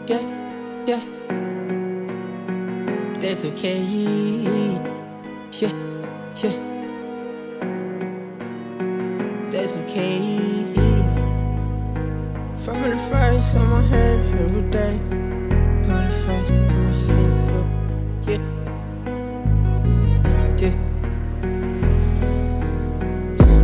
yeah, yeah. That's okay. Yeah, yeah. That's okay. From the first on my head every day. From the first on my head, yeah, yeah.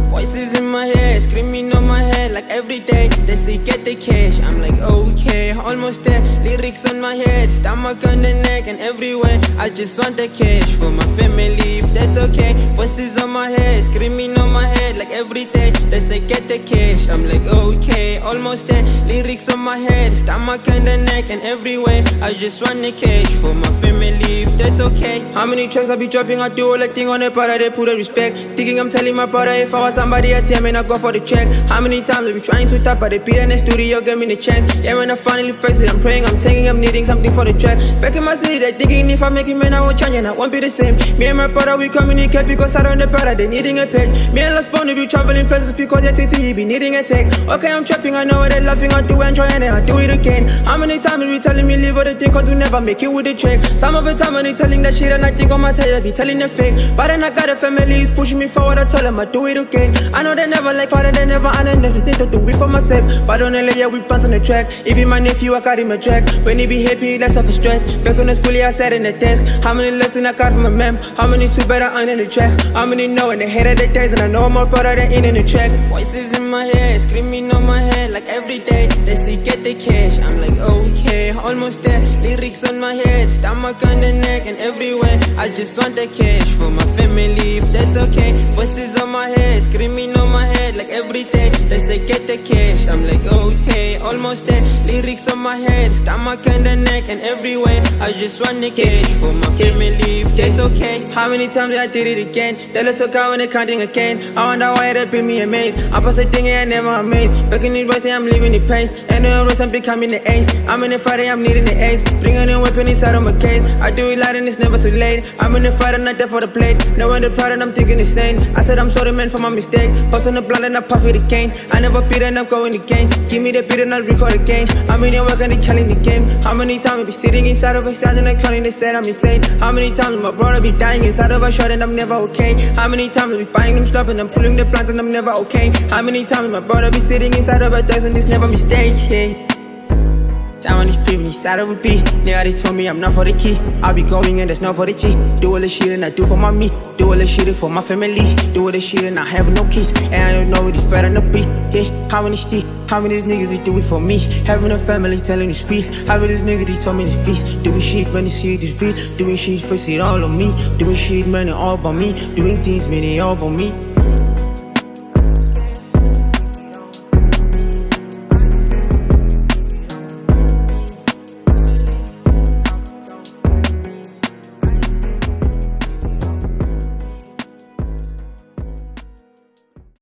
Voices in my head, screaming on my head like every day. They say get the cash, I'm like okay, almost there. Lyrics on my head, stomach on the neck and everywhere. I just want the cash for my family, if that's okay. Voices on my head, screaming on my head like every day. They say get the cash, I'm like okay, almost there. Lyrics on my head, stomach on the neck and everywhere. I just want the cash for my family, if that's okay. How many tracks I be dropping? I do all the thing on the part, they put a respect. Thinking I'm telling my brother if I was somebody else, yeah, man, I go for the check. How many times I be trying to tap, but they beat in the studio, give me the chance. Yeah, when I finally face it, I'm praying, I'm taking, I'm needing something for the track. Back in my city, they thinking if I make it, man, I won't change and I won't be the same. Me and my brother, we communicate because I don't know better, they needing a pay. Me and Last Bone, we be traveling places because yeah, Rttee, be needing a take. Okay, I'm trapping, I know what they're laughing, I do enjoy and I do it again. How many times they be telling me leave all the thing, cause you never make it with the check. Some of the time when they telling that shit and I think on my side, I be telling them fake. But then I got a family, it's pushing me forward, I tell them I do it again. I know they never like father, they never and I never think to do it for myself. But on the layer, we bounce on the track. Even my nephew, I got him a track. When he be happy, less of a stress. Back on the school, yeah, I sat in the desk. How many lessons I got from a mem? How many too better on in the track? How many know in the head of the days and I know I'm more better than in the track. Voices in my head, screaming on my head like every day. They say get the cash, I'm like okay, almost there. Lyrics on my head, stomach on the neck and everywhere. I just want the cash for my family, if that's okay. Voices on my head, screaming on my head like every day. They say get the cash, I'm like okay, almost there. Lyrics on my head, stomach on the neck and everywhere. I just want the cash for my family, if that's okay. How many times I did it again? Tell us okay when they counting again. I wonder why they beat me amazed. I pass a thing I never amazed. Back in the voice, I'm living the pace. And the rest I'm becoming the ace. I'm in the Friday, I'm needing the ace. Bringing a weapon inside of my case. I do it loud and it's never too late. I'm in the fight, I'm not there for the plate. Knowing the pride and I'm thinking the same. I said I'm sorry man for my mistake. Hustle the blunt and I puff it again. I never beat and I'm going again. Give me the beat and I'll record again. I'm in the work and they killing the game. How many times I be sitting inside of a shot and I counting they said I'm insane. How many times my brother be dying inside of a shot and I'm never okay. How many times I be buying them stuff and I'm pulling the plants and I'm never okay. How many times my brother be sitting inside of a desk and it's never mistake, yeah. Time on this pavement, inside of a beat. Nigga, they told me I'm not for the key. I'll be going and that's not for the cheat. Do all the shit and I do for my meat. Do all the shit for my family. Do all the shit and I have no keys. And I don't know what it's fed on the beat. Yeah, how many stick? How many these niggas they do it for me? Having a family telling the streets. Having this nigga they told me the feast. Doing shit when they see this beat. Doing shit, face it all on me. Doing shit, man, it all about me. Doing things, man, it all about me.